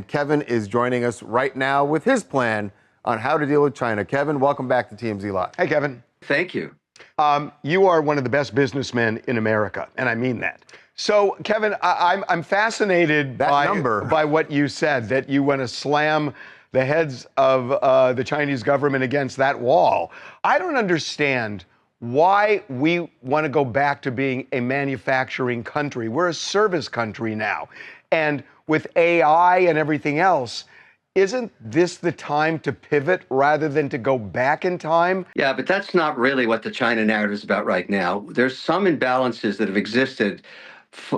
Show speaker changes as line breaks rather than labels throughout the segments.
Kevin is joining us right now with his plan on how to deal with China. Kevin, welcome back to TMZ Live.
Hey, Kevin.
Thank you.
You are one of the best businessmen in America, and I mean that. So, Kevin, I'm fascinated by what you said, that you want to slam the heads of the Chinese government against that wall. I don't understand why we want to go back to being a manufacturing country. We're a service country now. And with AI and everything else, isn't this the time to pivot rather than to go back in time?
Yeah, but that's not really what the China narrative is about right now. There's some imbalances that have existed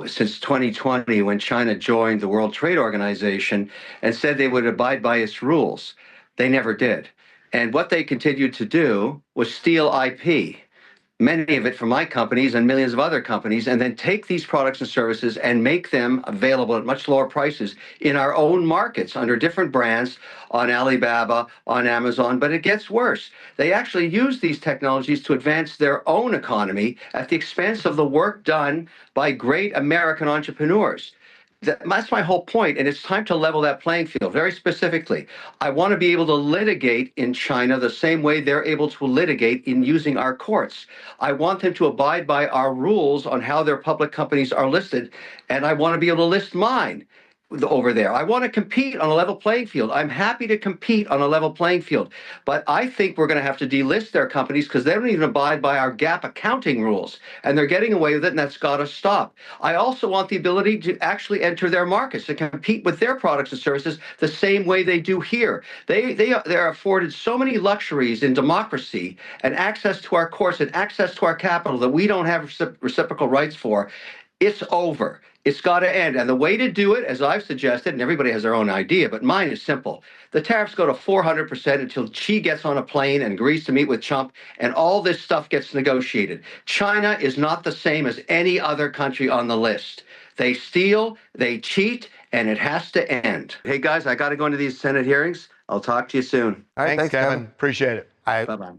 since 2020 when China joined the World Trade Organization and said they would abide by its rules. They never did. And what they continued to do was steal IP, many of it from my companies and millions of other companies, and then take these products and services and make them available at much lower prices in our own markets under different brands on Alibaba, on Amazon. But it gets worse. They actually use these technologies to advance their own economy at the expense of the work done by great American entrepreneurs. That's my whole point, and it's time to level that playing field. Very specifically, I want to be able to litigate in China the same way they're able to litigate in using our courts. I want them to abide by our rules on how their public companies are listed, and I want to be able to list mine over there. I want to compete on a level playing field. I'm happy to compete on a level playing field, but I think we're going to have to delist their companies because they don't even abide by our GAAP accounting rules, and they're getting away with it, and that's got to stop. I also want the ability to actually enter their markets to compete with their products and services the same way they do here. They're afforded so many luxuries in democracy and access to our courts and access to our capital that we don't have reciprocal rights for. It's over. It's got to end. And the way to do it, as I've suggested, and everybody has their own idea, but mine is simple. The tariffs go to 400% until Xi gets on a plane and agrees to meet with Trump, and all this stuff gets negotiated. China is not the same as any other country on the list. They steal, they cheat, and it has to end. Hey, guys, I got to go into these Senate hearings. I'll talk to you soon.
All right, thanks, Kevin. Appreciate it.
Bye-bye.